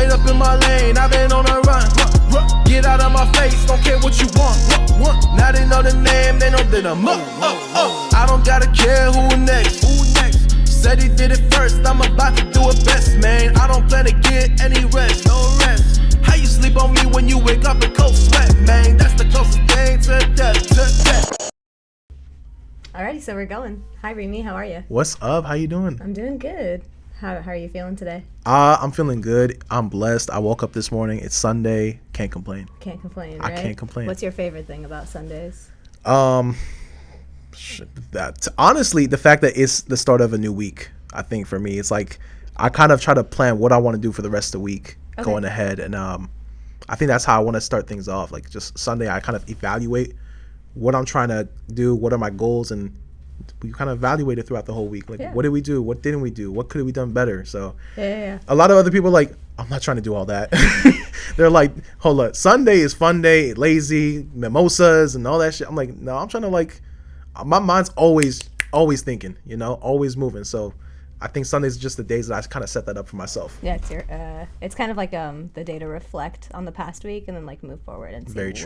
Stayed up in my lane, I've been on a run. Get out of my face, don't care what you want. Now they know the name, they know that I'm up. I don't gotta care who next. Said he did it first, I'm about to do it best, man. I don't plan to get any rest, no rest. How you sleep on me when you wake up in cold sweat, man? That's the closest thing to death. Alrighty, so we're going. Hi, Rimi, how are you? What's up? How you doing? I'm doing good. How are you feeling today? I'm feeling good. I'm blessed. I woke up this morning. It's Sunday. Can't complain. Can't complain, right? I can't complain. What's your favorite thing about Sundays? Honestly, the fact that it's the start of a new week. I think for me, it's like I kind of try to plan what I want to do for the rest of the week going ahead, and I think that's how I want to start things off. Like just Sunday, I kind of evaluate what I'm trying to do, what are my goals, and we kind of evaluate it throughout the whole week. Like, what did we do? What didn't we do? What could we done better? So a lot of other people are like, I'm not trying to do all that. They're like, hold up, Sunday is fun day, lazy, mimosas and all that shit. I'm like, no, I'm trying to like, my mind's always thinking, you know, always moving. So I think Sundays are just the days that I kind of set that up for myself. Yeah, it's kind of like the day to reflect on the past week and then like move forward and see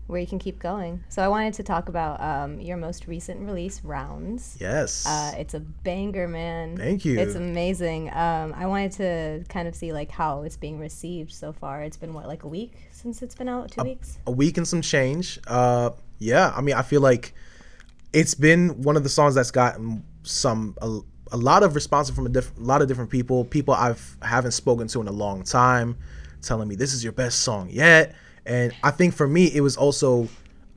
where you can keep going. So I wanted to talk about your most recent release, Rounds. Yes. It's a banger, man. Thank you. It's amazing. I wanted to kind of see like how it's being received so far. It's been like a week since it's been out? 2 weeks? A week and some change. Yeah, I mean, I feel like it's been one of the songs that's gotten a lot of responses from a lot of different people I haven't spoken to in a long time, telling me this is your best song yet. And I think for me, it was also,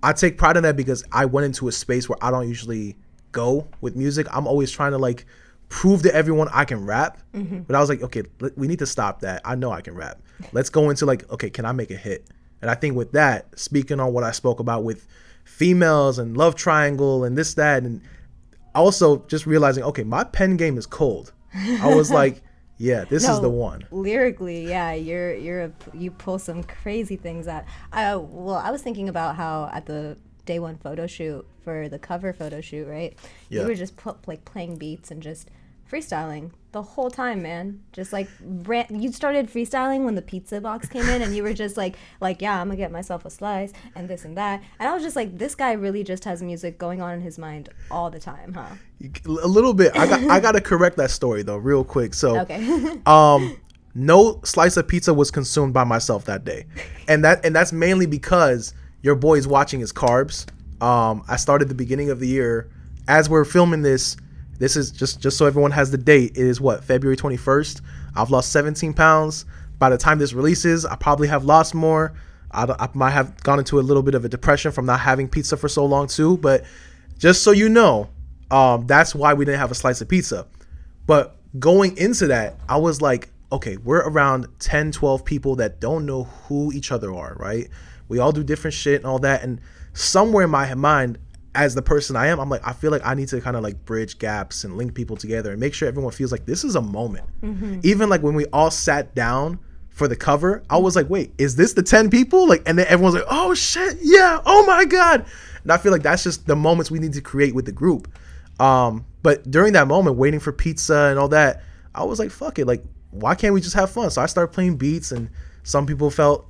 I take pride in that because I went into a space where I don't usually go with music. I'm always trying to like prove to everyone I can rap. Mm-hmm. But I was like, okay, we need to stop that. I know I can rap. Let's go into like, okay, can I make a hit? And I think with that, speaking on what I spoke about with females and love triangle and this, that, and also just realizing, okay, my pen game is cold. I was like, yeah, this is the one. Lyrically, yeah, you pull some crazy things out. I was thinking about how at the day one photo shoot for the cover photo shoot, right? Yeah. You were just like playing beats and just freestyling the whole time, man. Just like you started freestyling when the pizza box came in, and you were just like yeah, I'm gonna get myself a slice and this and that. And I was just like, this guy really just has music going on in his mind all the time, huh? A little bit. I gotta correct that story though, real quick. So, okay. No slice of pizza was consumed by myself that day, and that's mainly because your boy is watching his carbs. I started the beginning of the year as we're filming this. This is just so everyone has the date. It is February 21st. I've lost 17 pounds. By the time this releases, I probably have lost more. I might have gone into a little bit of a depression from not having pizza for so long too. But just so you know, that's why we didn't have a slice of pizza. But going into that, I was like, okay, we're around 10, 12 people that don't know who each other are, right? We all do different shit and all that. And somewhere in my mind, as the person I am, I'm like, I feel like I need to kind of like bridge gaps and link people together and make sure everyone feels like this is a moment. Mm-hmm. Even like when we all sat down for the cover, I was like, wait, is this the 10 people? Like, and then everyone's like, oh shit, yeah, oh my God. And I feel like that's just the moments we need to create with the group. But during that moment, waiting for pizza and all that, I was like, fuck it. Like, why can't we just have fun? So I started playing beats, and some people felt,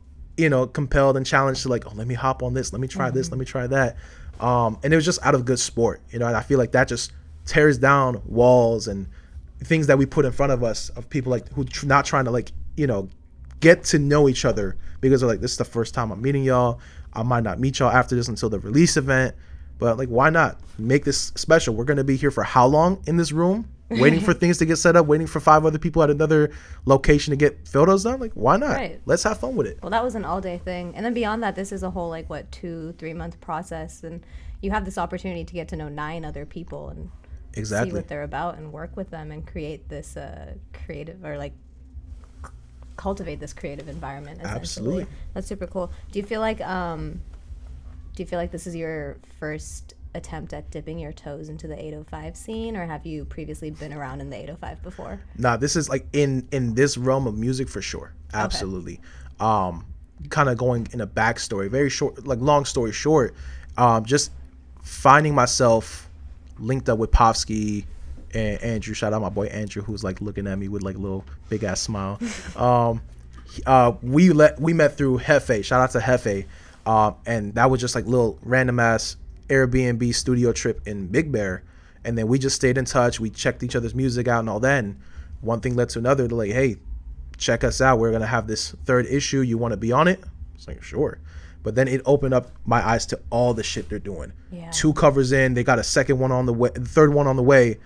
compelled and challenged to like, oh, let me hop on this. Let me try this. Let me try that. And it was just out of good sport, and I feel like that just tears down walls and things that we put in front of us of people like who not trying to like, get to know each other because they're like, this is the first time I'm meeting y'all. I might not meet y'all after this until the release event, but like, why not make this special? We're going to be here for how long in this room? Waiting for things to get set up, waiting for 5 other people at another location to get photos done. Like, why not? Right. Let's have fun with it. Well, that was an all-day thing. And then beyond that, this is a whole, 2-3 month process. And you have this opportunity to get to know 9 other people and see what they're about and work with them and create this creative or, cultivate this creative environment, essentially. Absolutely. That's super cool. Do you feel like this is your first attempt at dipping your toes into the 805 scene, or have you previously been around in the 805 before? Nah, this is like in this realm of music for sure. Absolutely. Okay. Kind of going in a backstory, very short, long story short, just finding myself linked up with PoliSci and Andrew. Shout out my boy Andrew, who's like looking at me with like a little big ass smile. We met through Hefe. Shout out to Hefe. And that was just like little random ass Airbnb studio trip in Big Bear. And then we just stayed in touch. We checked each other's music out and all that. And one thing led to another. They're like, hey, check us out. We're going to have this 3rd issue. You want to be on it? It's like, sure. But then it opened up my eyes to all the shit they're doing. Yeah. 2 covers in. They got a 2nd one on the way, the 3rd one on the way.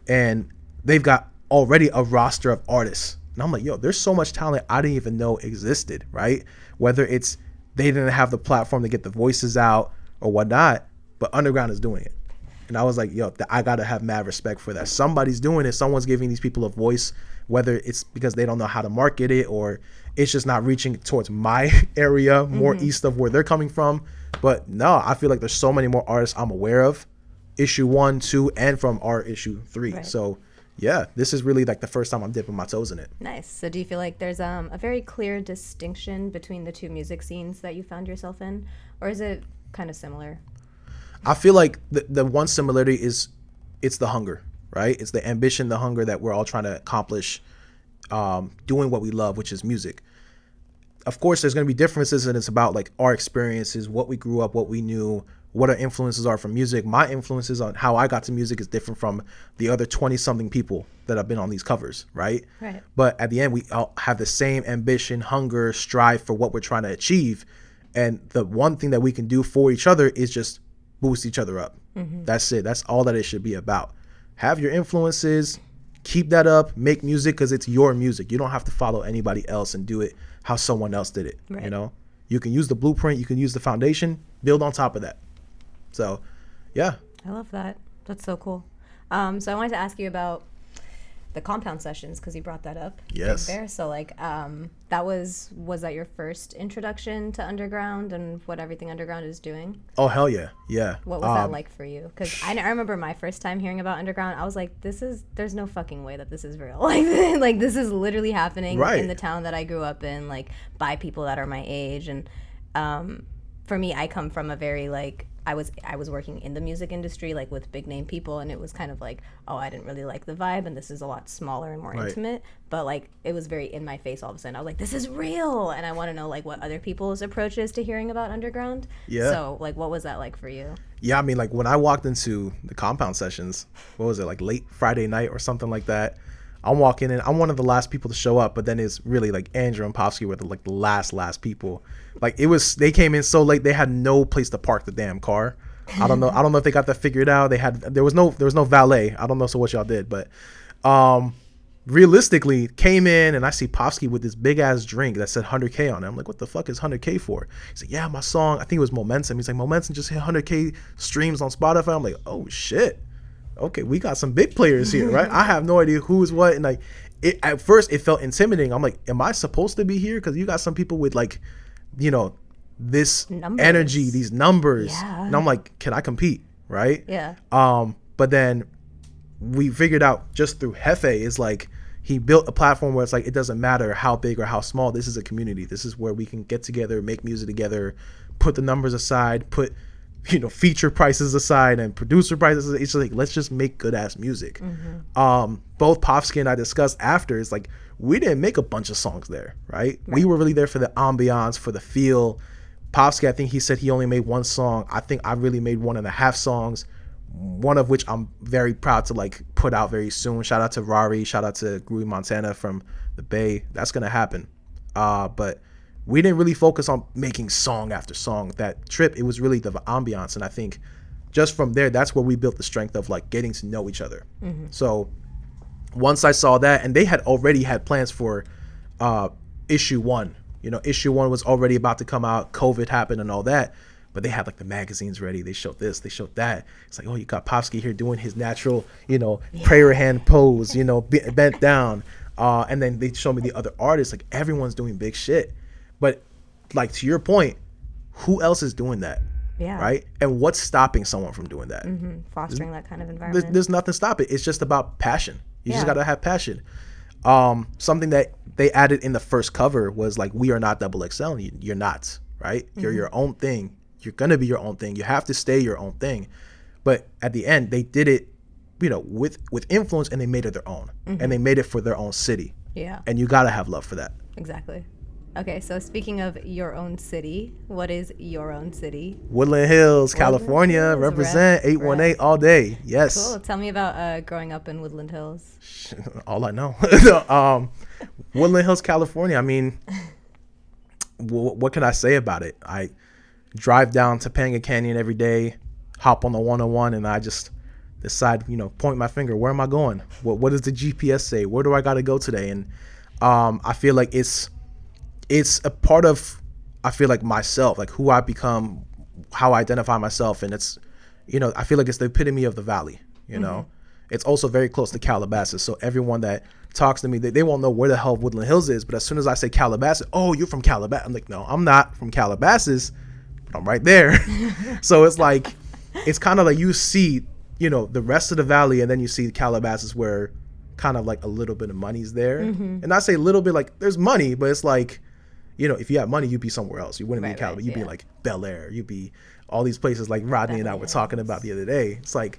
And they've got already a roster of artists. And I'm like, yo, there's so much talent I didn't even know existed, right? Whether it's they didn't have the platform to get the voices out or whatnot, but Underground is doing it. And I was like, yo, I got to have mad respect for that. Somebody's doing it. Someone's giving these people a voice, whether it's because they don't know how to market it or it's just not reaching towards my area, more east of where they're coming from. But no, I feel like there's so many more artists I'm aware of, issue 1, 2, and from our issue 3. Right. So yeah, this is really like the first time I'm dipping my toes in it. Nice. So do you feel like there's a very clear distinction between the 2 music scenes that you found yourself in? Or is it kind of similar? I feel like the one similarity is it's the hunger, right? It's the ambition, the hunger that we're all trying to accomplish doing what we love, which is music. Of course, there's going to be differences, and it's about like our experiences, what we grew up, what we knew, what our influences are from music. My influences on how I got to music is different from the other 20-something people that have been on these covers, right? Right. But at the end, we all have the same ambition, hunger, strive for what we're trying to achieve. And the one thing that we can do for each other is just boost each other up. That's it. That's all that it should be about. Have your influences, keep that up, make music because it's your music. You don't have to follow anybody else and do it how someone else did it. Right. You know, you can use the blueprint, you can use the foundation, build on top of that. So, yeah. I love that. That's so cool. So I wanted to ask you about the compound sessions because you brought that up. Yes. There. So like that was that your first introduction to Underground and what everything Underground is doing? Oh hell yeah. Yeah. What was that like for you? Because I remember my first time hearing about Underground, I was like, there's no fucking way that this is real. Like this is literally happening in the town that I grew up in, like by people that are my age. And for me, I come from a very like I was working in the music industry, like with big name people, and it was kind of like, oh, I didn't really like the vibe, and this is a lot smaller and more intimate. But like, it was very in my face all of a sudden. I was like, this is real, and I want to know like what other people's approach is to hearing about Underground. Yeah. So like, what was that like for you? Yeah, I mean, like when I walked into the compound sessions, what was it, like late Friday night or something like that? I'm walking in. I'm one of the last people to show up, but then it's really like Andrew and PoliSci were like the last people. Like it was, they came in so late they had no place to park the damn car. I don't know if they got that figured out. There was no valet. I don't know what y'all did, but realistically came in and I see PoliSci with this big ass drink that said 100K on it. I'm like, what the fuck is 100K for? He's like, yeah, my song. I think it was Momentum. He's like, Momentum just hit 100K streams on Spotify. I'm like, oh shit. Okay, we got some big players here, right? I have no idea who's what, and like, at first it felt intimidating. I'm like, am I supposed to be here? Because you got some people with like, you know, this energy, these numbers, and I'm like, can I compete, right? Yeah. But then we figured out just through Hefe is like he built a platform where it's like it doesn't matter how big or how small. This is a community. This is where we can get together, make music together, put the numbers aside, put feature prices aside and producer prices. It's like, let's just make good ass music. Both PoliSci and I discussed after, it's like we didn't make a bunch of songs there, right? We were really there for the ambiance, for the feel. PoliSci, I think he said he only made 1 song. I think I really made 1.5 songs, one of which I'm very proud to like put out very soon. Shout out to Rari, shout out to Groovy Montana from the Bay. That's gonna happen. But we didn't really focus on making song after song. That trip, it was really the ambiance. And I think just from there, that's where we built the strength of like getting to know each other. So once I saw that, and they had already had plans for issue 1. Issue 1 was already about to come out. COVID happened and all that. But they had like the magazines ready. They showed this, they showed that. It's like, oh, you got PoliSci here doing his natural, prayer hand pose, bent down. And then they showed me the other artists. Like everyone's doing big shit. But like to your point, who else is doing that? Yeah. Right? And what's stopping someone from doing that? Fostering that kind of environment. There's nothing stopping it. It's just about passion. You just got to have passion. Something that they added in the first cover was like, we are not XXL. You're not, right? You're your own thing. You're going to be your own thing. You have to stay your own thing. But at the end, they did it with influence, and they made it their own, and they made it for their own city. Yeah. And you gotta have love for that. Exactly. Okay, so speaking of your own city, what is your own city? Woodland Hills, California. Hills, represent 818 all day. Yes. Cool. Tell me about growing up in Woodland Hills. All I know. Woodland Hills, California. I mean, what can I say about it? I drive down Topanga Canyon every day, hop on the 101, and I just decide, point my finger. Where am I going? What does the GPS say? Where do I got to go today? And I feel like it's a part of, I feel like myself, like who I become, how I identify myself. And it's, I feel like it's the epitome of the valley, It's also very close to Calabasas. So everyone that talks to me, they won't know where the hell Woodland Hills is. But as soon as I say Calabasas, oh, you're from Calabasas. I'm like, no, I'm not from Calabasas, but I'm right there. So it's like, it's kind of like you see, the rest of the valley, and then you see Calabasas where kind of like a little bit of money's there. And I say a little bit, like there's money, but it's like, if you had money, you'd be somewhere else. You wouldn't be in Calabasas. You'd be like Bel Air. You'd be all these places like Rodney and I were talking about the other day. It's like,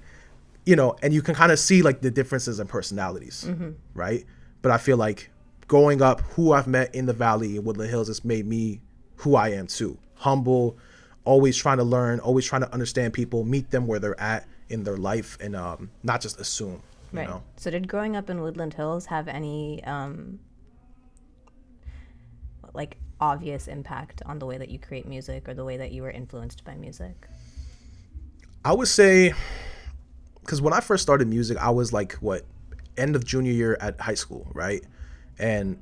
and you can kind of see like the differences in personalities, right? But I feel like growing up, who I've met in the valley in Woodland Hills has made me who I am too. Humble, always trying to learn, always trying to understand people, meet them where they're at in their life, and not just assume. You know? So did growing up in Woodland Hills have any like obvious impact on the way that you create music or the way that you were influenced by music? I would say, because when I first started music, I was like, end of junior year at high school, right? And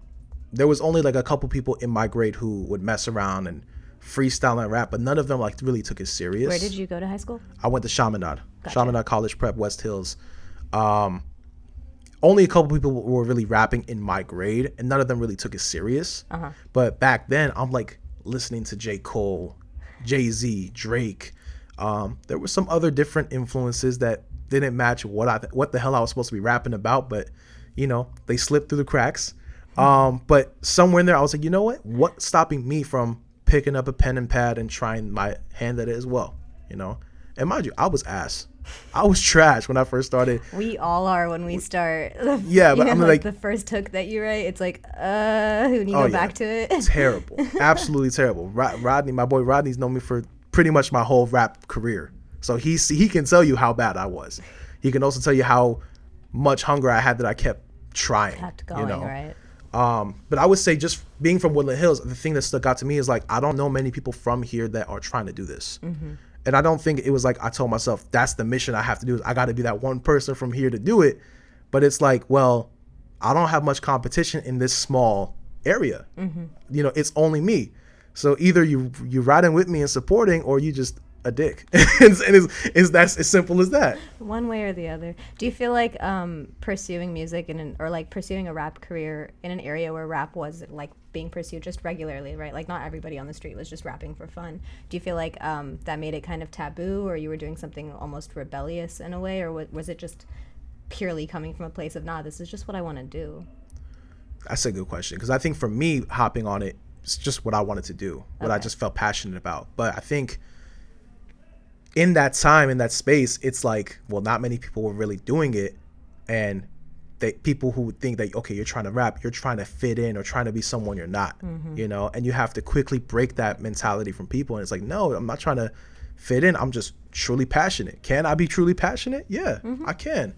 there was only like a couple people in my grade who would mess around and freestyle and rap, but none of them like really took it serious. Where did you go to high school? I went to Chaminade. Gotcha. Chaminade College Prep, West Hills. Only a couple people were really rapping in my grade, and none of them really took it serious. But back then, I'm like listening to J. Cole, Jay-Z, Drake. There were some other different influences that didn't match what the hell I was supposed to be rapping about, but they slipped through the cracks. But somewhere in there, I was like, you know what? What's stopping me from picking up a pen and pad and trying my hand at it as well? And mind you, I was ass. I was trash when I first started. We all are when we start. Yeah, but I'm like the first hook that you write, it's like, when you go back to it. Terrible. Absolutely terrible. Rodney, my boy Rodney's known me for pretty much my whole rap career. So he can tell you how bad I was. He can also tell you how much hunger I had that I kept trying. Kept going, right? But I would say, just being from Woodland Hills, the thing that stuck out to me is like, I don't know many people from here that are trying to do this. And I don't think it was like I told myself that's the mission I have to do, is I got to be that one person from here to do it. But it's like, well, I don't have much competition in this small area. It's only me. So either you riding with me and supporting, or you just a dick. And that's as simple as that. One way or the other. Do you feel like pursuing music or like pursuing a rap career in an area where rap was like being pursued just regularly, right? Like not everybody on the street was just rapping for fun. Do you feel like that made it kind of taboo, or you were doing something almost rebellious in a way, or was it just purely coming from a place of, this is just what I want to do? That's a good question, because I think for me, hopping on it, it's just what I wanted to do, what I just felt passionate about. But I think in that time, in that space, it's like, well, not many people were really doing it. And people who would think that, okay, you're trying to rap, you're trying to fit in or trying to be someone you're not, and you have to quickly break that mentality from people. And it's like, no, I'm not trying to fit in. I'm just truly passionate. Can I be truly passionate? Yeah, I can.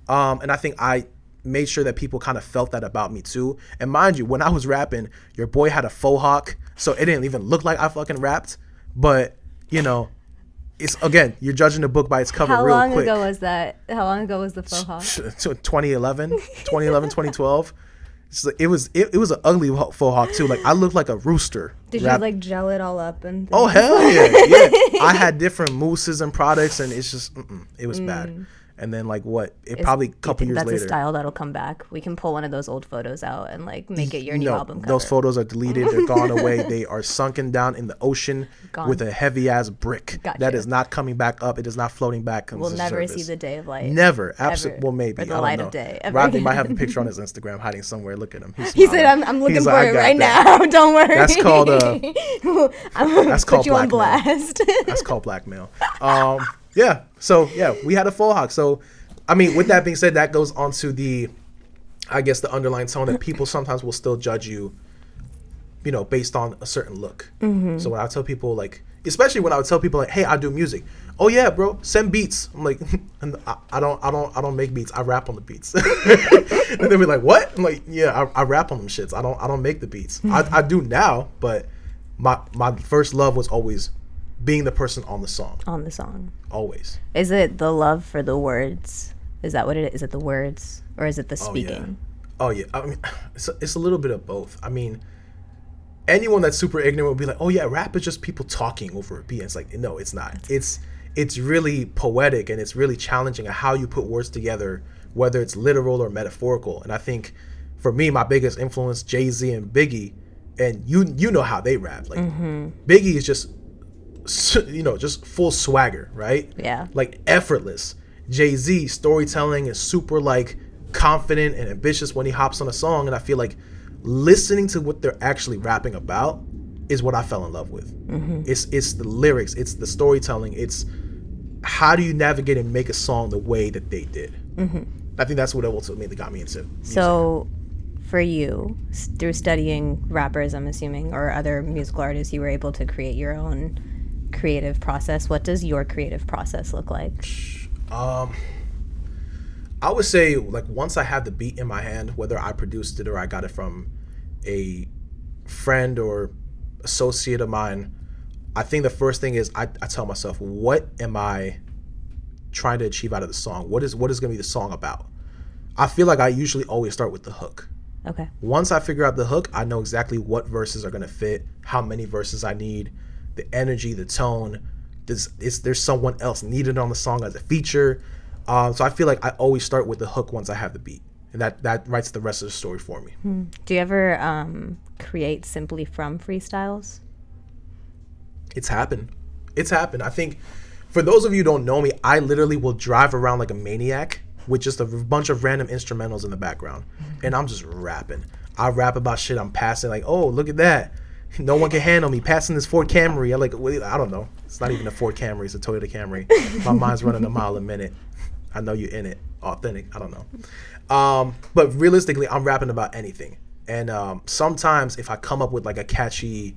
And I think I made sure that people kind of felt that about me too. And mind you, when I was rapping, your boy had a faux hawk, so it didn't even look like I fucking rapped. But, it's, again, you're judging the book by its cover real quick. How long ago was that? How long ago was the faux hawk? 2011, 2012. It was an ugly faux hawk too. Like, I looked like a rooster. Did you like gel it all up and? Oh hell yeah! I had different mousses and products, and it's just it was bad. And then probably a couple years later. That's a style that'll come back. We can pull one of those old photos out and like make it your new album cover. Those photos are deleted. They're gone away. They are sunken down in the ocean with a heavy ass brick. Gotcha. That is not coming back up. It is not floating back. We'll never see the day of light. Never. Absolutely. Well, maybe. Or the light of day. Rodney might have a picture on his Instagram hiding somewhere. Look at him. He said, "I'm looking for it right now. Don't worry." That's called that's called put you on blast. That's called blackmail. Yeah. So yeah, we had a faux hawk. So I mean, with that being said, that goes on to the underlying tone that people sometimes will still judge you, based on a certain look. So when I tell people, like, especially when I would tell people, like, hey, I do music. Oh yeah, bro, send beats. I'm like, I don't make beats. I rap on the beats. And they'll be like, what? I'm like, yeah, I rap on them shits. I don't make the beats. I do now, but my first love was always being the person on the song. On the song. Always. Is it the love for the words? Is that what it is? Is it the words or is it the speaking? Oh yeah. I mean, it's a little bit of both. I mean, anyone that's super ignorant will be like, oh yeah, rap is just people talking over a beat. And it's like, no, it's not. It's really poetic, and it's really challenging at how you put words together, whether it's literal or metaphorical. And I think for me, my biggest influence, Jay-Z and Biggie, and you know how they rap. Like Biggie is just full swagger, right? Yeah. Like effortless. Jay-Z storytelling is super like confident and ambitious when he hops on a song, and I feel like listening to what they're actually rapping about is what I fell in love with. It's the lyrics, it's the storytelling, it's how do you navigate and make a song the way that they did. I think that's what ultimately got me into music. So for you, through studying rappers, I'm assuming, or other musical artists, you were able to create your own creative process. What does your creative process look like? I would say, like, once I have the beat in my hand, whether I produced it or I got it from a friend or associate of mine, I think the first thing is I tell myself, what am I trying to achieve out of the song? What is going to be the song about? I feel like I usually always start with the hook. Okay. Once I figure out the hook, I know exactly what verses are going to fit, how many verses I need, the energy, the tone. Is there someone else needed on the song as a feature? So I feel like I always start with the hook once I have the beat, and that writes the rest of the story for me. Do you ever create simply from freestyles? It's happened. I think for those of you who don't know me, I literally will drive around like a maniac with just a bunch of random instrumentals in the background, and I'm just rapping. I rap about shit I'm passing, like, oh, look at that. No one can handle me passing this Ford Camry. I don't know. It's not even a Ford Camry. It's a Toyota Camry. My mind's running a mile a minute. I know you in it. Authentic. I don't know. But realistically, I'm rapping about anything. And sometimes if I come up with like a catchy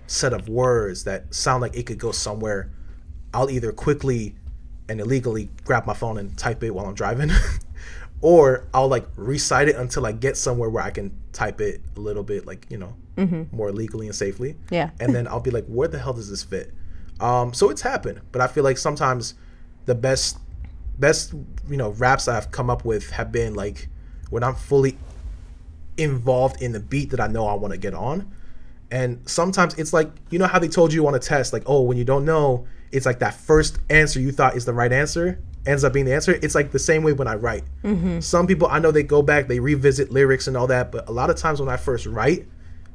set of words that sound like it could go somewhere, I'll either quickly and illegally grab my phone and type it while I'm driving, or I'll like recite it until I get somewhere where I can type it a little bit, like, more legally and safely. Yeah. And then I'll be like, where the hell does this fit? So it's happened, but I feel like sometimes the best raps I've come up with have been like when I'm fully involved in the beat that I know I want to get on. And sometimes it's like, how they told you on a test, like, oh, when you don't know, it's like that first answer you thought is the right answer ends up being the answer. It's like the same way when I write. Some people, I know they go back, they revisit lyrics and all that, but a lot of times when I first write,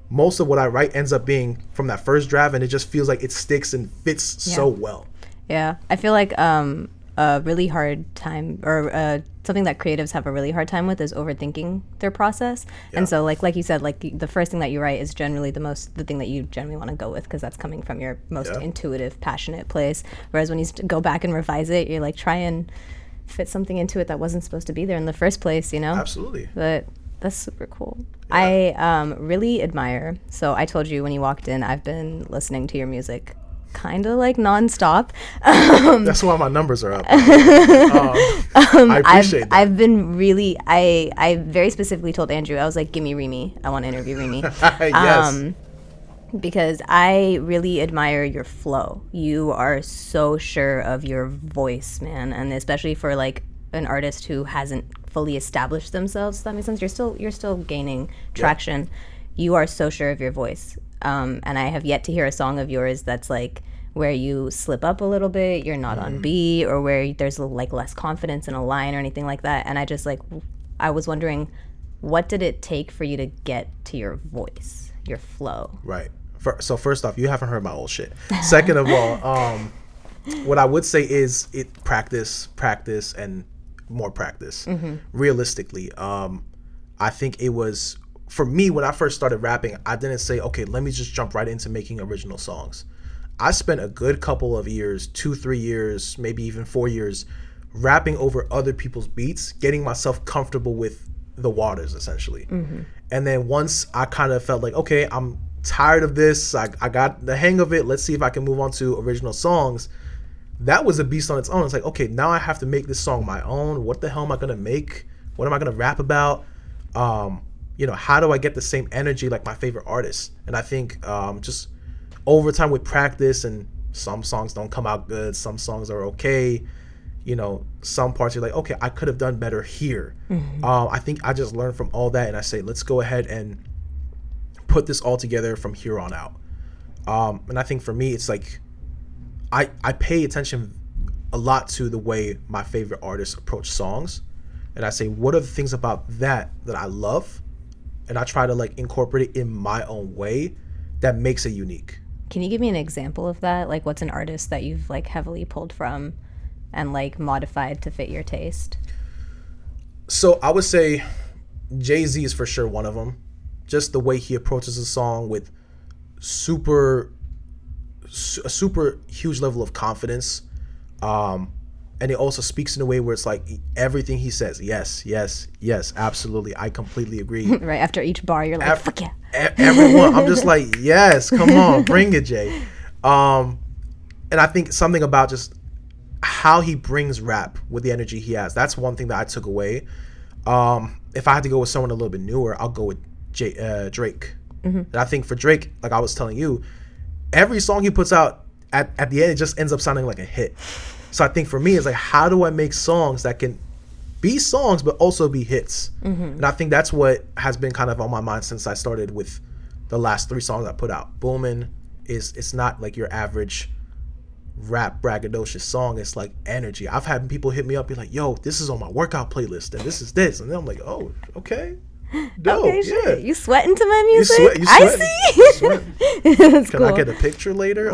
most of what I write ends up being from that first draft, and it just feels like it sticks and fits so well. Yeah, I feel like a really hard time, or something that creatives have a really hard time with, is overthinking their process. Yeah. And so like you said, like the first thing that you write is generally the thing that you generally want to go with, because that's coming from your most intuitive, passionate place. Whereas when you go back and revise it, you're like, try and fit something into it that wasn't supposed to be there in the first place, Absolutely. But that's super cool. Yeah. I really admire, so I told you when you walked in, I've been listening to your music kind of like nonstop. That's why my numbers are up. I appreciate that. I've been really, I very specifically told Andrew, I was like, give me Rimi. I want to interview Rimi. Yes. Because I really admire your flow. You are so sure of your voice, man. And especially for like an artist who hasn't fully established themselves, does that make sense? You're still gaining traction. Yeah. You are so sure of your voice. And I have yet to hear a song of yours that's like where you slip up a little bit, you're not on beat, or where there's like less confidence in a line or anything like that. And I was wondering, what did it take for you to get to your voice, your flow? Right. So first off, you haven't heard my old shit. Second of all, what I would say is practice, and more practice. Realistically, I think it was, for me, when I first started rapping, I didn't say, okay, let me just jump right into making original songs. I spent a good couple of years, 2-3 years, maybe even 4 years, rapping over other people's beats, getting myself comfortable with the waters, essentially. And then once I kind of felt like, okay, I'm tired of this, I got the hang of it, let's see if I can move on to original songs. That was a beast on its own. It's like, okay, now I have to make this song my own. What the hell am I gonna make? What am I gonna rap about? You know, how do I get the same energy like my favorite artists? And I think just over time with practice, and some songs don't come out good, some songs are okay, you know, some parts you're like, okay, I could have done better here. I think I just learned from all that, and I say, let's go ahead and put this all together from here on out. And I think for me, it's like I pay attention a lot to the way my favorite artists approach songs, and I say, what are the things about that I love, and I try to like incorporate it in my own way that makes it unique. Can you give me an example of that? Like, what's an artist that you've like heavily pulled from and like modified to fit your taste? So I would say Jay-Z is for sure one of them. Just the way he approaches a song with a super huge level of confidence. And it also speaks in a way where it's like everything he says, yes, absolutely, I completely agree. Right after each bar, you're like, fuck yeah. Everyone, I'm just like, yes, come on, bring it, Jay. And I think something about just how he brings rap with the energy he has, that's one thing that I took away. If I had to go with someone a little bit newer, I'll go with Drake. And I think for Drake, like I was telling you, every song he puts out at the end, it just ends up sounding like a hit. So I think for me, it's like, how do I make songs that can be songs but also be hits? And I think that's what has been kind of on my mind since I started with the last 3 songs I put out. Boomin it's not like your average rap braggadocious song. It's like energy. I've had people hit me up, be like, yo, this is on my workout playlist, and this is this. And then I'm like, oh, okay. Dope, okay, yeah. sure. You sweating to my music? You I see. That's Can cool. I get a picture later?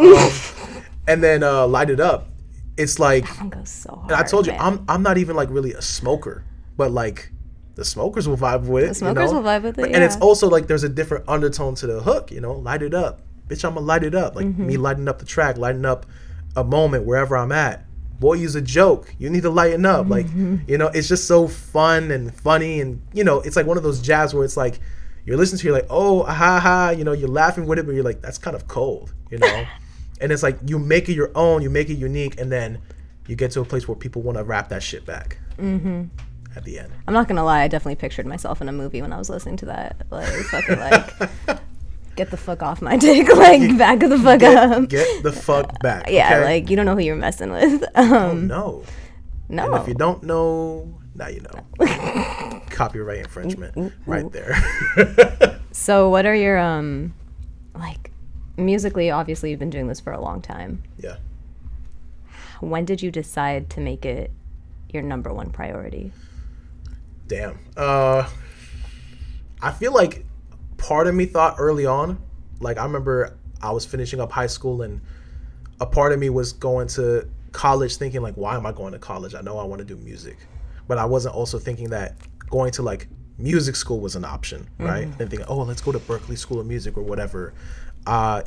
And then Light It Up. It's like, that one goes so hard, and I told you, man. I'm not even like really a smoker, but like the smokers will vibe with it. The smokers will vibe with it, And it's also like there's a different undertone to the hook, you know, light it up. Bitch, I'ma light it up. Like me lighting up the track, lighting up a moment wherever I'm at. Boy, use a joke. You need to lighten up. Like, you know, it's just so fun and funny. And, you know, it's like one of those jabs where it's like, you're listening to, you're like, oh, ha ha, you know, you're laughing with it, but you're like, that's kind of cold, you know? And it's like, you make it your own, you make it unique, and then you get to a place where people want to rap that shit back at the end. I'm not gonna lie, I definitely pictured myself in a movie when I was listening to that. Like, fucking like, get the fuck off my dick, like, back the fuck up. Get the fuck back. Yeah, okay? like, you don't know who you're messing with. Oh, no. No. And if you don't know, now you know. Copyright infringement right there. So what are your, like, musically, obviously you've been doing this for a long time. Yeah. When did you decide to make it your number one priority? Damn. I feel like part of me thought early on, like I remember I was finishing up high school and a part of me was going to college thinking like, why am I going to college? I know I want to do music. But I wasn't also thinking that going to like music school was an option, right? And thinking, oh, let's go to Berklee School of Music or whatever.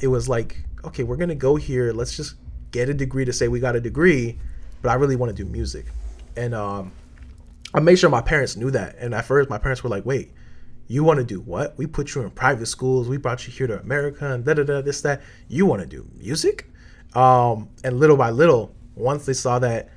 It was like, okay, we're going to go here. Let's just get a degree to say we got a degree, but I really want to do music. And I made sure my parents knew that. And at first my parents were like, wait, you want to do what? We put you in private schools. We brought you here to America and da-da-da, this, that. You want to do music? And little by little, once they saw that,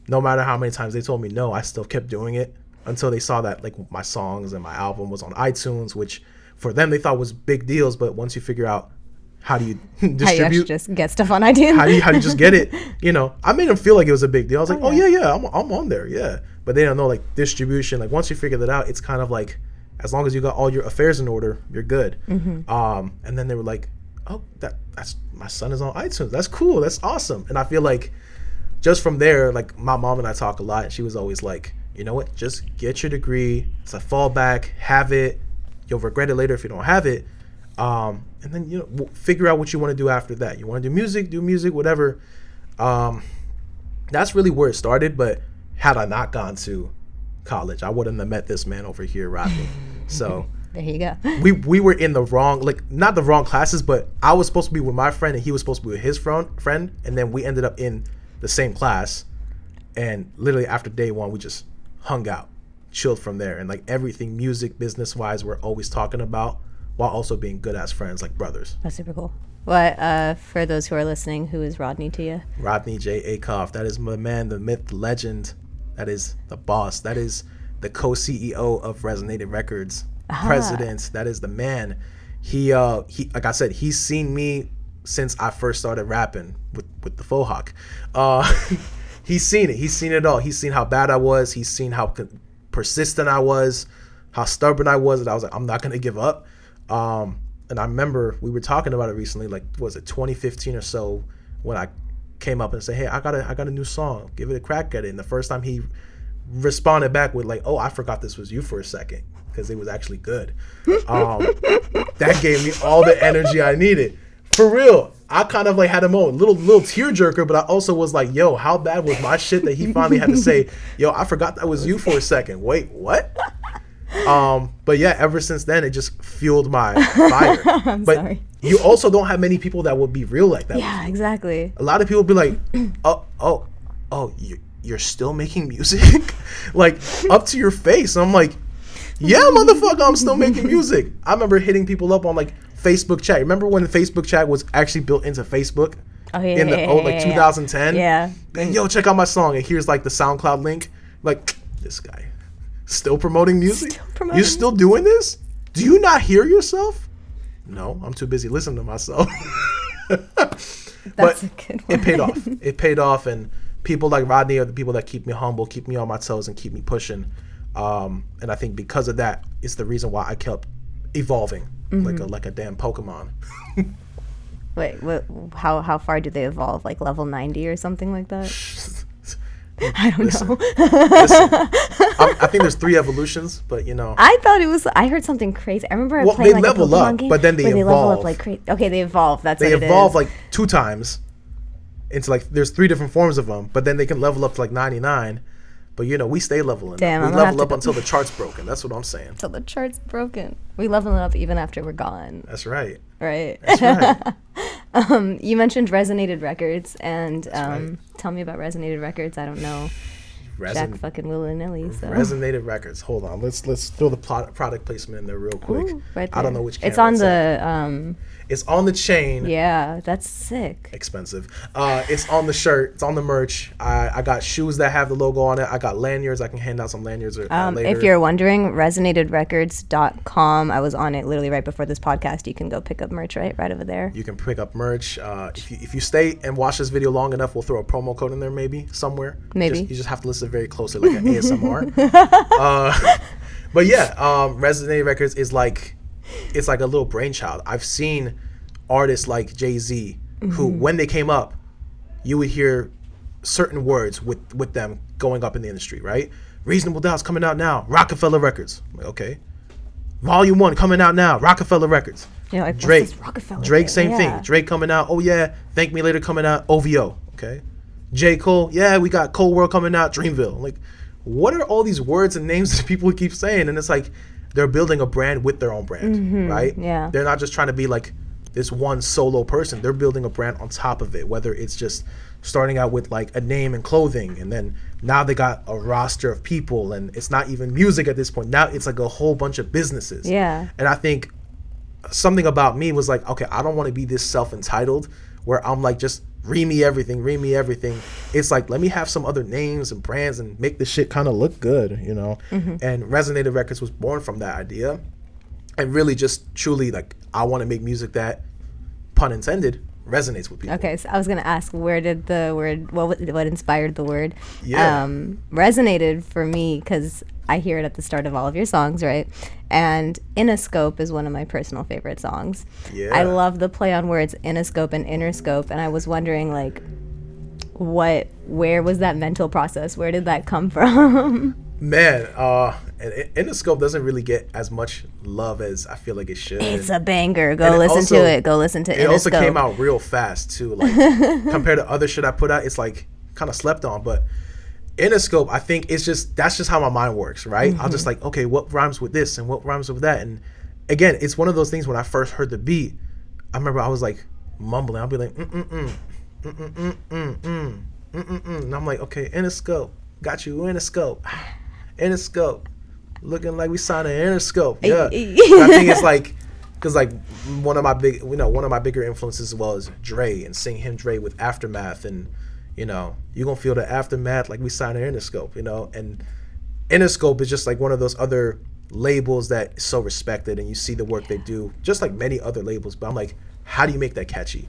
no matter how many times they told me no, I still kept doing it until they saw that like my songs and my album was on iTunes, which for them they thought was big deals. But once you figure out how do you distribute, How you actually just get stuff on iTunes? how do you just get it? You know, I made them feel like it was a big deal. I was like, oh yeah, I'm on there, yeah. But they don't know like distribution. Like once you figure that out, it's kind of like as long as you got all your affairs in order, you're good. And then they were like, oh, that's my son is on iTunes. That's cool. That's awesome. And I feel like just from there, like my mom and I talk a lot, and she was always like, you know what, just get your degree. It's a fallback. Have it. You'll regret it later if you don't have it. And then, you know, figure out what you want to do after that. You want to do music, whatever. That's really where it started. But had I not gone to college, I wouldn't have met this man over here rapping. So there you go. we were in the wrong, like not the wrong classes, but I was supposed to be with my friend and he was supposed to be with his friend, and then we ended up in the same class. And literally after day one, we just hung out, chilled from there. And like everything music, business wise, we're always talking about while also being good ass friends, like brothers. That's super cool. What, for those who are listening, who is Rodney to you? Rodney J. Akoff. That is my man, the myth, the legend. That is the boss. That is the co-CEO of Resonated Records. President. That is the man. He like I said, he's seen me since I first started rapping with the Faux Hawk. He's seen it. He's seen it all. He's seen how bad I was. He's seen how persistent I was, how stubborn I was. And I was like, I'm not gonna give up. And I remember we were talking about it recently, like, was it 2015 or so, when I came up and said, hey, I got a new song, give it a crack at it. And the first time he responded back with like, oh, I forgot this was you for a second, because it was actually good. That gave me all the energy I needed. For real. I kind of like had a moment, little tearjerker, but I also was like, yo, how bad was my shit that he finally had to say, yo, I forgot that was you for a second. Wait, what? But yeah, ever since then, it just fueled my fire. But sorry. You also don't have many people that will be real like that. Yeah, exactly. A lot of people be like, oh, you're still making music? Like, up to your face. And I'm like, yeah, motherfucker, I'm still making music. I remember hitting people up on like Facebook chat. Remember when the Facebook chat was actually built into Facebook? Oh, yeah. In the 2010? Yeah. And yo, check out my song. And here's like the SoundCloud link. Like, this guy. Still promoting music? You're still doing this? Do you not hear yourself? No, I'm too busy listening to myself. But a good one. It paid off. It paid off, and people like Rodney are the people that keep me humble, keep me on my toes, and keep me pushing. And I think because of that, it's the reason why I kept evolving like a damn Pokemon. Wait, how far do they evolve? Like level 90 or something like that? I don't know. I think there's 3 evolutions, but you know. I heard something crazy. I remember playing like a Pokemon game. But then they evolve. Level up like crazy. Okay, they evolve. They evolve like 2 times. Into like, there's 3 different forms of them, but then they can level up to like 99. But you know, we stay leveling. Damn, we level up until the chart's broken. That's what I'm saying. Until the chart's broken. We leveling up even after we're gone. That's right. Right. That's right. You mentioned Resonated Records, and right. Tell me about Resonated Records. I don't know Jack fucking willy-nilly. So. Resonated Records. Hold on. Let's throw the product placement in there real quick. Ooh, right there. I don't know which. It's on the. It's on the chain. Yeah, that's sick. Expensive. It's on the shirt. It's on the merch. I got shoes that have the logo on it. I got lanyards. I can hand out some lanyards later. If you're wondering, resonatedrecords.com. I was on it literally right before this podcast. You can go pick up merch right over there. You can pick up merch. If you stay and watch this video long enough, we'll throw a promo code in there maybe somewhere. Maybe. You just have to listen very closely, like an ASMR. But yeah, Resonated Records is like, it's like a little brainchild. I've seen artists like Jay-Z who, when they came up, you would hear certain words with them going up in the industry, right? Reasonable Doubt's coming out now, Rockefeller Records. I'm like, okay. Volume 1 coming out now, Rockefeller Records. Yeah, like Drake. Rockefeller Drake, same thing. Drake coming out. Oh yeah, Thank Me Later coming out. OVO. Okay. J. Cole. Yeah, we got Cold World coming out. Dreamville. Like, what are all these words and names that people keep saying? And it's like, they're building a brand with their own brand, right? Yeah. They're not just trying to be like this one solo person. They're building a brand on top of it, whether it's just starting out with like a name and clothing, and then now they got a roster of people, and it's not even music at this point. Now it's like a whole bunch of businesses. Yeah. And I think something about me was like, okay, I don't want to be this self-entitled where I'm like, just Rimi everything. It's like, let me have some other names and brands and make this shit kind of look good, you know? And Resonated Records was born from that idea. And really just truly like, I want to make music that, pun intended, resonates with people. Okay, so I was going to ask, where did the word, what inspired the word? Yeah. Resonated for me, because I hear it at the start of all of your songs, right? And Inoscope is one of my personal favorite songs. Yeah. I love the play on words, Inoscope and Interscope, and I was wondering, like, where was that mental process? Where did that come from? Man, and Interscope doesn't really get as much love as I feel like it should. It's a banger. Go listen to it. Go listen to Interscope. It also came out real fast too. Like, compared to other shit I put out, it's like kind of slept on. But Interscope, I think that's just how my mind works, right? I'll just like, okay, what rhymes with this and what rhymes with that? And again, it's one of those things when I first heard the beat, I remember I was like mumbling. I'll be like, And I'm like, okay, Interscope, got you Interscope, Interscope, looking like we signed an Interscope. Yeah, I think it's like, cause like one of my bigger influences as well is Dre, and seeing him Dre with Aftermath, and you gonna feel the aftermath like we signed an Interscope, and Interscope is just like one of those other labels that is so respected, and you see the work they do, just like many other labels. But I'm like, how do you make that catchy?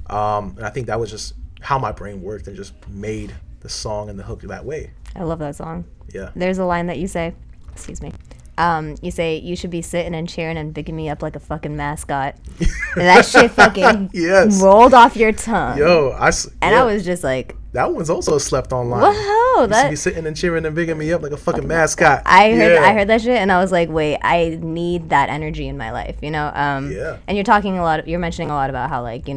And I think that was just how my brain worked, and just made the song and the hook that way. I love that song. Yeah. There's a line that you say, excuse me. You say, you should be sitting and cheering and bigging me up like a fucking mascot. And that shit fucking rolled off your tongue. Yo, I was just like, that one's also slept on line. Whoa, you should be sitting and cheering and bigging me up like a fucking mascot. I heard that shit, and I was like, wait, I need that energy in my life, And you're mentioning a lot about how, like,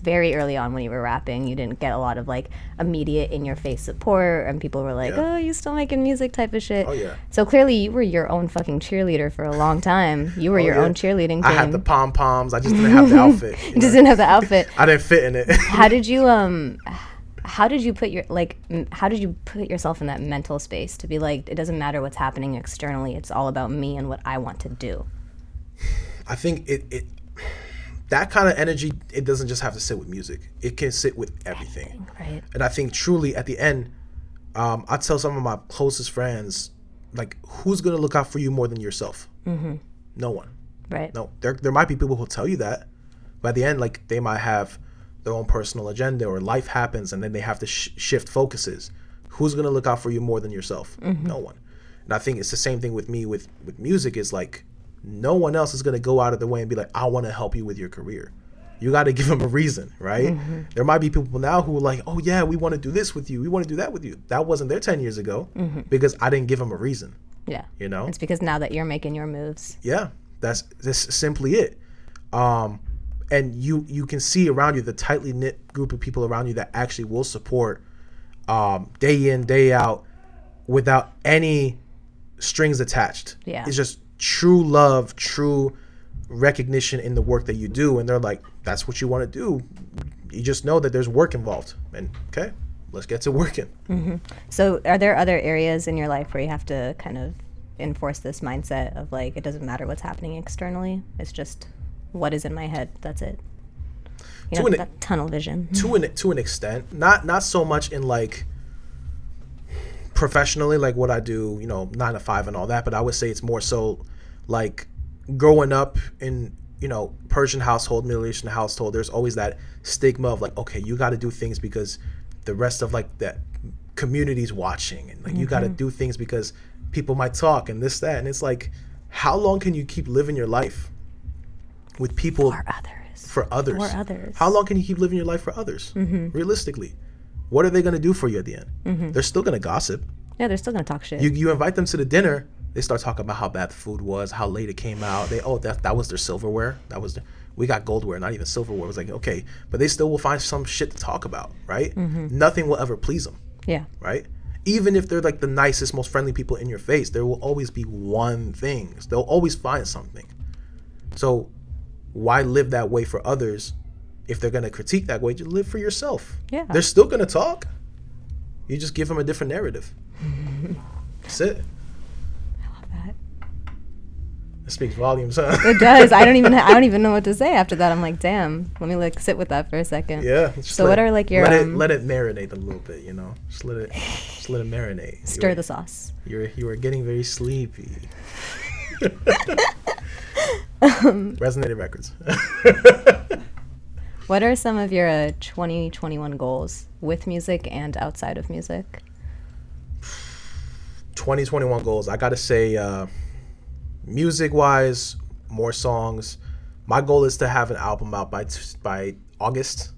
very early on when you were rapping, you didn't get a lot of like immediate in your face support, and people were like, oh, you still making music type of shit. Oh yeah. So clearly you were your own fucking cheerleader for a long time. You were your own cheerleading team. I had the pom-poms. I just didn't have the outfit. You just didn't have the outfit. I didn't fit in it. How did you put yourself in that mental space to be like, it doesn't matter what's happening externally, it's all about me and what I want to do? I think it that kind of energy, it doesn't just have to sit with music. It can sit with everything. Right. And I think truly at the end, I tell some of my closest friends, like, who's going to look out for you more than yourself? Mm-hmm. No one. Right. No. There might be people who'll tell you that, but at the end, like, they might have their own personal agenda, or life happens and then they have to shift focuses. Who's going to look out for you more than yourself? Mm-hmm. No one. And I think it's the same thing with me with music. Is like, no one else is going to go out of their way and be like, I want to help you with your career. You got to give them a reason, right? Mm-hmm. There might be people now who are like, oh yeah, we want to do this with you, we want to do that with you. That wasn't there 10 years ago, because I didn't give them a reason. Yeah. It's because now that you're making your moves. Yeah, that's simply it. And you can see around you the tightly knit group of people around you that actually will support day in, day out, without any strings attached. Yeah. It's just true love, true recognition in the work that you do, and they're like, that's what you want to do. You just know that there's work involved, and okay, let's get to working. Mm-hmm. So are there other areas in your life where you have to kind of enforce this mindset of like, it doesn't matter what's happening externally, it's just what is in my head, that's it? That tunnel vision. To an extent, not so much in like professionally, like what I do, 9 to 5 and all that, but I would say it's more so like growing up in, Persian household, Middle Eastern household, there's always that stigma of like, okay, you got to do things because the rest of like that community's watching, and like you got to do things because people might talk and this, that, and it's like, how long can you keep living your life with people for others? How long can you keep living your life for others? Realistically, what are they going to do for you at the end? They're still going to gossip. Yeah, they're still going to talk shit. You invite them to the dinner, they start talking about how bad the food was, how late it came out. That was their silverware. We got goldware, not even silverware. It was like, okay, but they still will find some shit to talk about, right? Nothing will ever please them. Yeah. Right? Even if they're like the nicest, most friendly people in your face, there will always be one thing. They'll always find something. So why live that way for others? If they're going to critique that way, just live for yourself. Yeah. They're still going to talk. You just give them a different narrative. That's it. I love that. It speaks volumes, huh? It does. I don't even know what to say after that. I'm like, damn. Let me like sit with that for a second. Yeah. So what are like your let it marinate a little bit, Just let it marinate. Stir the sauce. You were getting very sleepy. Resonated Records. What are some of your 2021 goals with music and outside of music? 2021 goals. I gotta say, music-wise, more songs. My goal is to have an album out by August.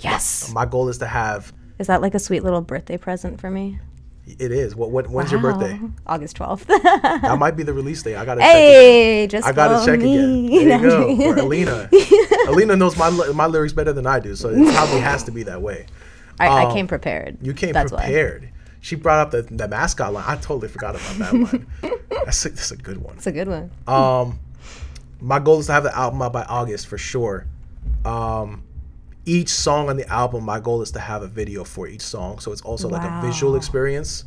Yes. My goal is to have. Is that like a sweet little birthday present for me? It is. When's your birthday? August 12th. That might be the release date. I gotta check. I gotta check again. There you go. Or Aleena. Aleena knows my lyrics better than I do, so it probably has to be that way. I came prepared. You came prepared. Why. She brought up the mascot line. I totally forgot about that line. That's a good one. It's a good one. My goal is to have the album out by August for sure. each song on the album, my goal is to have a video for each song. So it's also like a visual experience.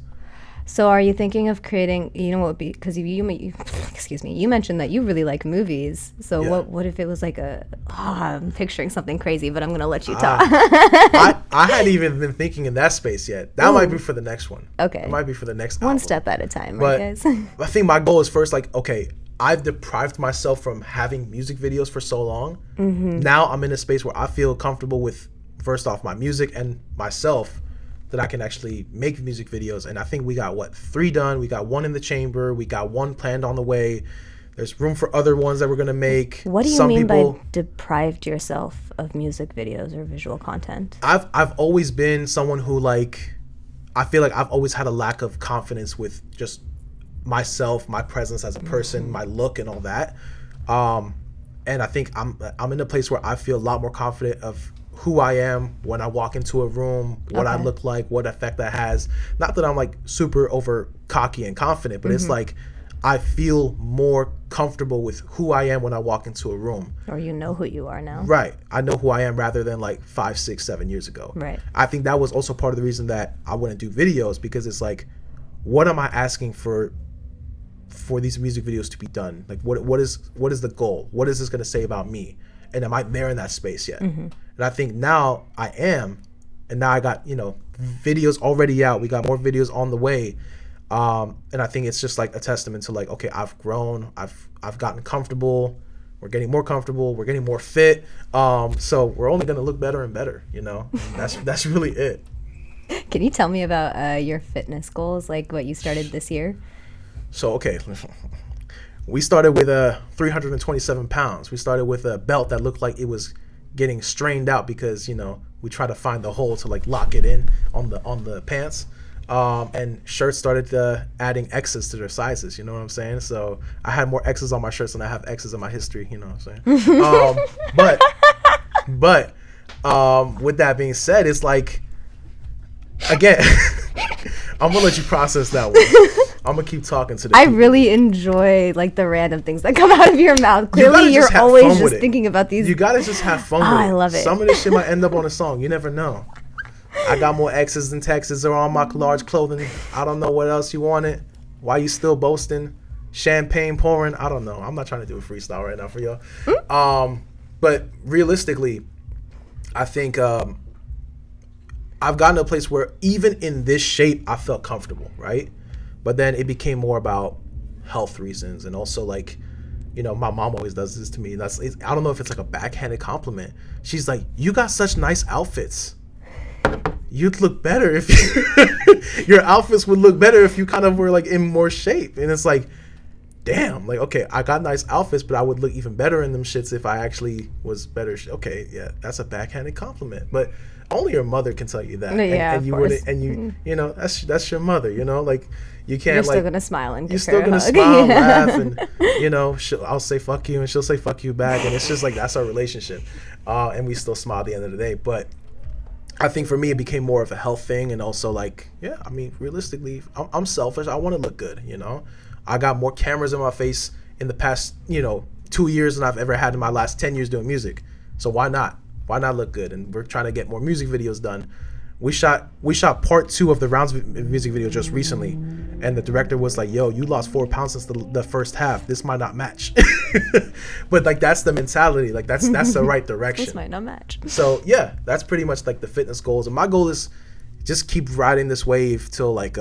So are you thinking of creating, you know what would be, because you excuse me, you mentioned that you really like movies. So what if it was like I'm picturing something crazy, but I'm going to let you talk. I hadn't even been thinking in that space yet. That might be for the next one. Okay. It might be for the next One album. step at a time, But right, guys? I think my goal is first, like, okay, I've deprived myself from having music videos for so long. Now I'm in a space where I feel comfortable with, first off, my music and myself, that I can actually make music videos. And I think we got 3 done. We got 1 in the chamber. We got 1 planned on the way. There's room for other ones that we're gonna make. What do you mean by deprived yourself of music videos or visual content? I've always been someone who, like, I feel like I've always had a lack of confidence with just myself, my presence as a person, my look and all that. And I think I'm in a place where I feel a lot more confident of who I am when I walk into a room, what I look like, what effect that has. Not that I'm like super over cocky and confident, but it's like I feel more comfortable with who I am when I walk into a room. Or you know who you are now. Right. I know who I am rather than like 5, 6, 7 years ago. Right. I think that was also part of the reason that I wouldn't do videos, because it's like, what am I asking for these music videos to be done? Like, what is the goal? What is this going to say about me? And am I there in that space yet? And I think now I am, and now I got, videos already out. We got more videos on the way. And I think it's just like a testament to like, okay, I've grown, I've gotten comfortable. We're getting more comfortable. We're getting more fit. So we're only going to look better and better, That's really it. Can you tell me about your fitness goals, like what you started this year? So, okay, we started with 327 pounds. We started with a belt that looked like it was getting strained out because, we try to find the hole to like lock it in on the pants. And shirts started adding X's to their sizes, you know what I'm saying? So I had more X's on my shirts than I have X's in my history, you know what I'm saying? But with that being said, it's like, again, I'm gonna let you process that one. I'm gonna keep talking to the people. really enjoy like the random things that come out of your mouth. Clearly, you're always just thinking about these. You gotta just have fun with it. I love it. Some of this shit might end up on a song. You never know. I got more X's than Texas are on my large clothing. I don't know what else you wanted. Why you still boasting? Champagne pouring. I don't know. I'm not trying to do a freestyle right now for y'all. But realistically, I think I've gotten to a place where even in this shape, I felt comfortable, right? But then it became more about health reasons, and also like, my mom always does this to me. I don't know if it's like a backhanded compliment. She's like, "You got such nice outfits. You'd look better if your outfits would look better if you kind of were like in more shape." And it's like, damn, like, okay, I got nice outfits, but I would look even better in them shits if I actually was better. Okay, yeah, that's a backhanded compliment, but only your mother can tell you that. Yeah, and you wouldn't, and you, that's your mother, like you can't. You're like, still gonna smile and you're still gonna smile, laugh, and I'll say fuck you, and she'll say fuck you back, and it's just like that's our relationship, and we still smile at the end of the day. But I think for me, it became more of a health thing, and also like, realistically, I'm selfish. I want to look good, I got more cameras in my face in the past, 2 years than I've ever had in my last 10 years doing music. So why not? Why not look good? And we're trying to get more music videos done. We shot part 2 of the Rounds music video just recently, and the director was like, "Yo, you lost 4 pounds since the first half. This might not match." But like that's the mentality. Like that's the right direction. This might not match. So yeah, that's pretty much like the fitness goals. And my goal is just keep riding this wave till like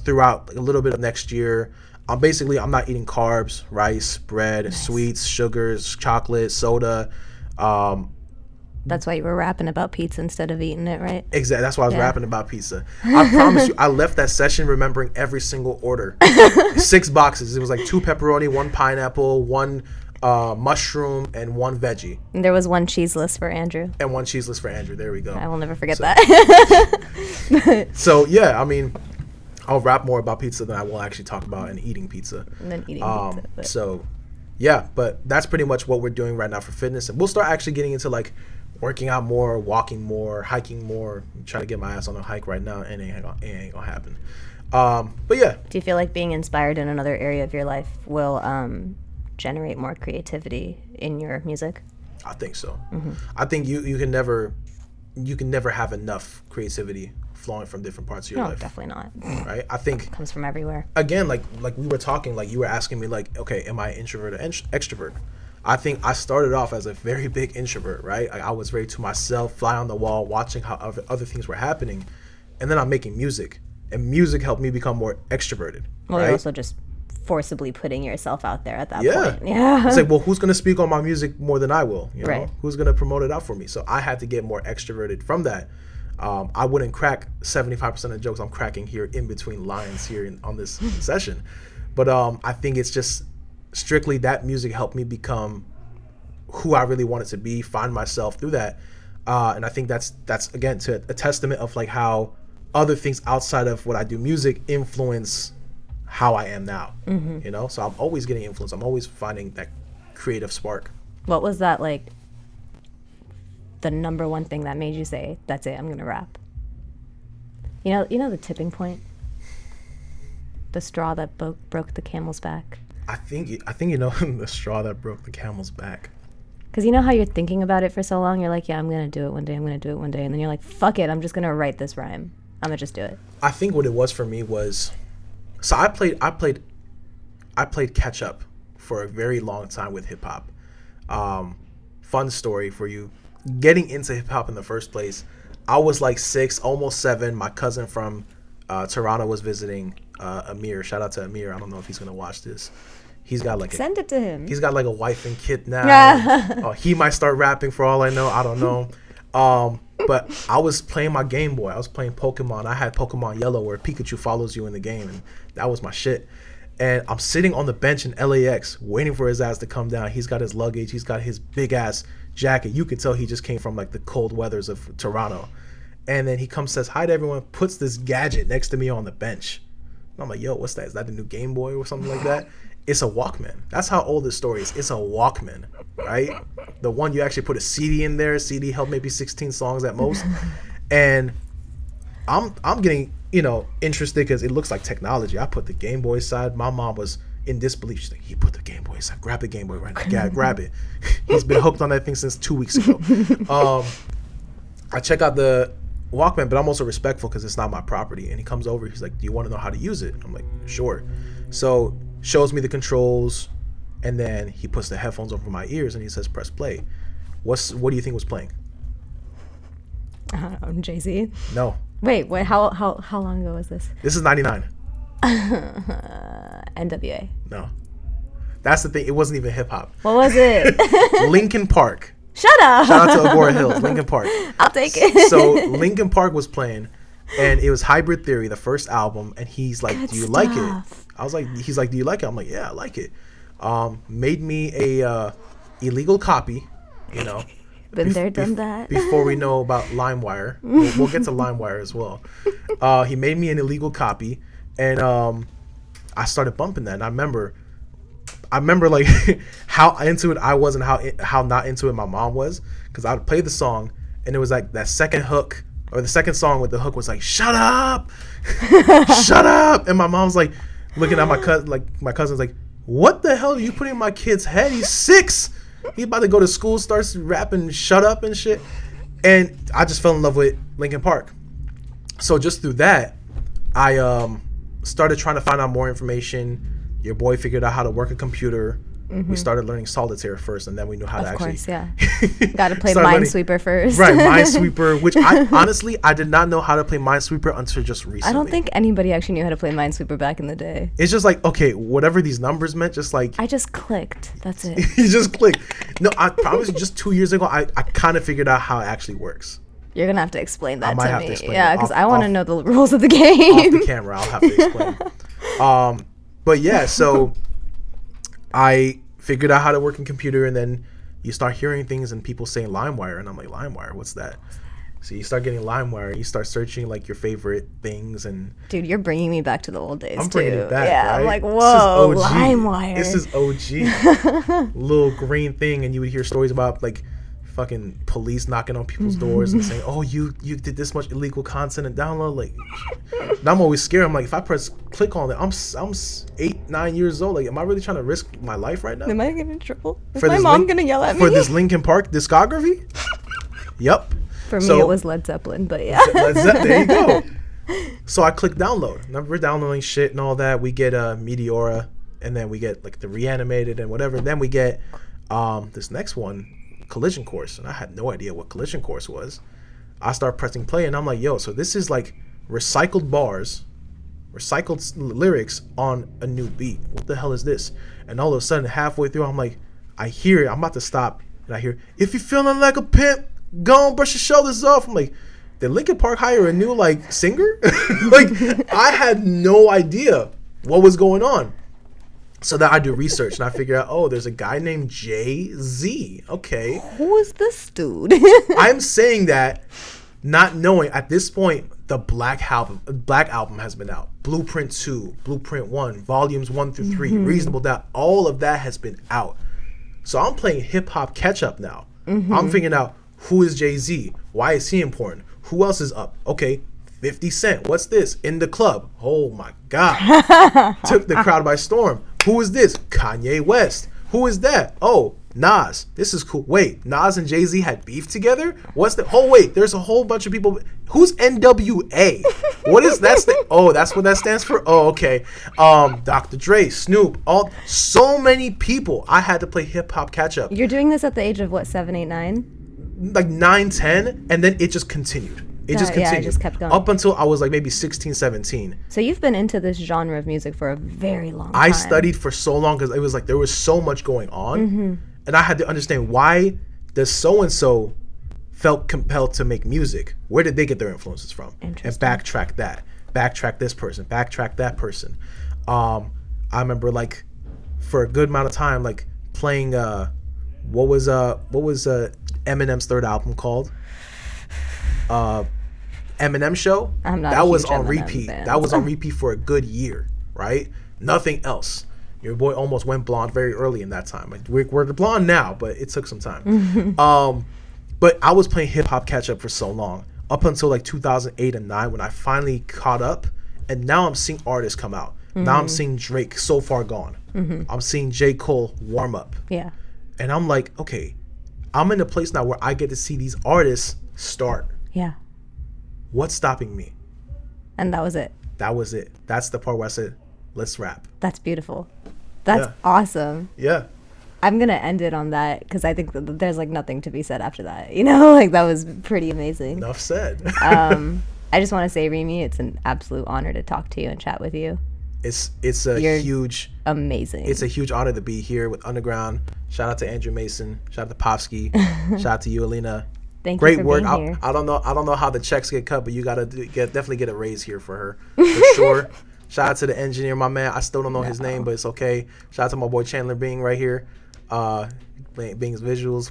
throughout a little bit of next year. I'm not eating carbs, rice, bread, sweets, sugars, chocolate, soda. That's why you were rapping about pizza instead of eating it, right? Exactly. That's why I was rapping about pizza. I promise you, I left that session remembering every single order. 6 boxes. It was like 2 pepperoni, 1 pineapple, 1 mushroom, and 1 veggie. And there was 1 cheeseless for Andrew. And 1 cheeseless for Andrew. There we go. I will never forget that. So yeah, I'll rap more about pizza than I will actually talk about and eating pizza. And then eating pizza. But. So yeah, but that's pretty much what we're doing right now for fitness. And we'll start actually getting into like working out more, walking more, hiking more. I'm trying to get my ass on a hike right now, and it ain't gonna happen. But yeah. Do you feel like being inspired in another area of your life will generate more creativity in your music? I think so. I think you can never have enough creativity flowing from different parts of your life. No, definitely not. Right? I think It comes from everywhere. again, like we were talking, like you were asking me, like, okay, am I introvert or extrovert? I think I started off as a very big introvert, right? I was very to myself, fly on the wall, watching how other things were happening, and then I'm making music, and music helped me become more extroverted. Well, right? you're also just forcibly putting yourself out there at that Yeah. point. Yeah. It's like, well, who's going to speak on my music more than I will? You know? Right. Who's going to promote it out for me? So I had to get more extroverted from that. I wouldn't crack 75% of the jokes I'm cracking here in between lines here on this session. But I think it's just strictly that music helped me become who I really wanted to be, find myself through that. And I think that's again, to a testament of like how other things outside of what I do music influence how I am now, you know? So I'm always getting influenced. I'm always finding that creative spark. What was that, like, the number one thing that made you say, that's it, I'm going to rap? You know the tipping point? The straw that broke the camel's back? I think you know the straw that broke the camel's back. Because you know how you're thinking about it for so long? You're like, yeah, I'm going to do it one day, I'm going to do it one day. And then you're like, fuck it, I'm just going to write this rhyme. I'm going to just do it. I think what it was for me was, so I played catch up for a very long time with hip hop. Fun story for you, getting into hip hop in the first place. I was like 6, almost 7. My cousin from Toronto was visiting. Amir, shout out to Amir. I don't know if he's gonna watch this. He's got like Send it to him. He's got like a wife and kid now. He might start rapping for all I know. I don't know. But I was playing my Game Boy. I was playing Pokemon. I had Pokemon Yellow where Pikachu follows you in the game, and that was my shit. And I'm sitting on the bench in LAX waiting for his ass to come down. He's got his luggage. He's got his big ass jacket. You could tell he just came from like the cold weathers of Toronto. And then he comes, says hi to everyone, puts this gadget next to me on the bench. And I'm like, yo, what's that? Is that the new Game Boy or something like that? It's a Walkman. That's how old this story is. It's a Walkman, right? The one you actually put a CD in there. CD held maybe 16 songs at most. And I'm getting, interested because it looks like technology. I put the Game Boy aside. My mom was in disbelief. She's like, he put the Game Boy aside. Grab the Game Boy right now. Yeah, grab it. He's been hooked on that thing since 2 weeks ago. I check out the Walkman, but I'm also respectful because it's not my property. And he comes over. He's like, do you want to know how to use it? I'm like, sure. So shows me the controls, and then he puts the headphones over my ears and he says, press play. What do you think was playing? I don't know, Jay-Z? No. Wait, how long ago was this? This is 99. NWA. No. That's the thing. It wasn't even hip hop. What was it? Linkin Park. Shut up. Shout out to Agora Hills, Linkin Park. I'll take it. So Linkin Park was playing, and it was Hybrid Theory, the first album, and he's like, Good do you like it? stuff. He's like, do you like it? I'm like, yeah, I like it. Made me a illegal copy, Been there, done that. Before we know about LimeWire. We'll get to LimeWire as well. He made me an illegal copy, and I started bumping that. And I remember like how into it I was and how not into it my mom was, because I would play the song and it was like that second hook, or the second song with the hook was like, shut up, shut up. And my mom's like looking at my cousin, my cousin's like, what the hell are you putting in my kid's head? He's 6. He's about to go to school, starts rapping shut up and shit. And I just fell in love with Linkin Park. So just through that, I started trying to find out more information. Your boy figured out how to work a computer. We started learning solitaire first, and then we knew how to actually. Of course, yeah. Got to play Minesweeper first. Right, Minesweeper, which I did not know how to play Minesweeper until just recently. I don't think anybody actually knew how to play Minesweeper back in the day. It's just like, okay, whatever these numbers meant, just like. I just clicked. That's it. You just clicked. No, I promise you, just 2 years ago, I kind of figured out how it actually works. You're going to have to explain that I might to have me. to explain Yeah, it because I want to off- know the rules of the game. Off the camera, I'll have to explain. But yeah, so I figured out how to work in computer, and then you start hearing things and people saying LimeWire, and I'm like, LimeWire, what's that? So you start getting LimeWire, you start searching like your favorite things, and Dude, you're bringing me back to the old days. I'm bringing too. it back. Yeah, right? I'm like, whoa, LimeWire. This is OG. Little green thing, and you would hear stories about like fucking police knocking on people's doors and saying, "Oh, you did this much illegal content and download." Like, and I'm always scared. I'm like, if I press click on it, I'm 8-9 years old. Like, am I really trying to risk my life right now? Am I getting in trouble? Is For my this mom gonna yell at me? For this Linkin Park discography? Yep. For me, it was Led Zeppelin, but yeah. There you go. So I click download. And we're downloading shit and all that. We get Meteora, and then we get like the Reanimated and whatever. And then we get this next one, Collision Course, and I had no idea what Collision Course was. I start pressing play, and I'm like, yo, so this is like recycled bars, recycled lyrics on a new beat. What the hell is this? And all of a sudden, halfway through, I'm like, I hear it. I'm about to stop, and I hear, if you're feeling like a pimp, go and brush your shoulders off. I'm like, did Linkin Park hire a new like singer? Like, I had no idea what was going on. So that I do research and I figure out, oh, there's a guy named Jay-Z. Okay. Who is this dude? I'm saying that not knowing at this point the Black album has been out. Blueprint 2, Blueprint 1, volumes 1 through 3, Reasonable Doubt, all of that has been out. So I'm playing hip hop catch up now. I'm figuring out, who is Jay-Z? Why is he important? Who else is up? Okay, 50 Cent. What's this? In the Club. Oh my God. Took the crowd by storm. Who is this? Kanye West. Who is that? Oh, Nas. This is cool. Wait, Nas and Jay-Z had beef together? What's the... Oh, wait, there's a whole bunch of people. Who's NWA? What is that? Oh, that's what that stands for? Oh, okay. Dr. Dre, Snoop, so many people. I had to play hip-hop catch-up. You're doing this at the age of what, 7, 8, 9? Like 9, 10, and then it just continued. It just continued. Yeah, it just kept going. Up until I was like maybe 16, 17. So you've been into this genre of music for a very long time. I studied for so long because it was like there was so much going on. And I had to understand, why does so-and-so felt compelled to make music? Where did they get their influences from? And backtrack that. Backtrack this person. Backtrack that person. I remember like for a good amount of time like playing what was Eminem's third album called? Eminem Show. That was on repeat. That was on repeat for a good year, right? Nothing else. Your boy almost went blonde very early in that time. Like, we're the blonde now, but it took some time. But I was playing hip hop catch up for so long, up until like 2008 and 9 when I finally caught up, and now I'm seeing artists come out. Now I'm seeing Drake, So Far Gone. I'm seeing J. Cole, Warm Up. Yeah. And I'm like, okay, I'm in a place now where I get to see these artists start. Yeah. What's stopping me? And that was it. That was it. That's the part where I said, let's rap. That's beautiful. That's awesome. Yeah. I'm going to end it on that because I think there's like nothing to be said after that. You know, like that was pretty amazing. Enough said. I just want to say, Rimi, it's an absolute honor to talk to you and chat with you. You're huge, amazing. It's a huge honor to be here with Underground. Shout out to Andrew Mason. Shout out to Popsky. Shout out to you, Aleena. Thank Great you for work. being here. I don't know how the checks get cut, but you gotta definitely get a raise here for her for sure. Shout out to the engineer, my man. I still don't know his name, but it's okay. Shout out to my boy Chandler Bing right here. Bing's visuals.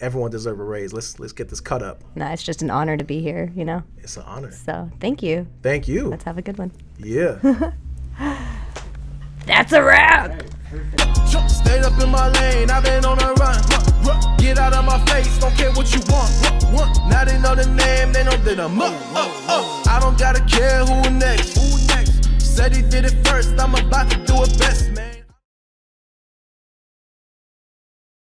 Everyone deserves a raise. Let's get this cut up. No, it's just an honor to be here. You know. It's an honor. So thank you. Thank you. Let's have a good one. Yeah. That's a wrap. Stayed up in my lane, I've been on a run. Get out of my face, don't care what you want. Now they know the name, they know that I'm up. I don't gotta care who next. Said he did it first, I'm about to do it best.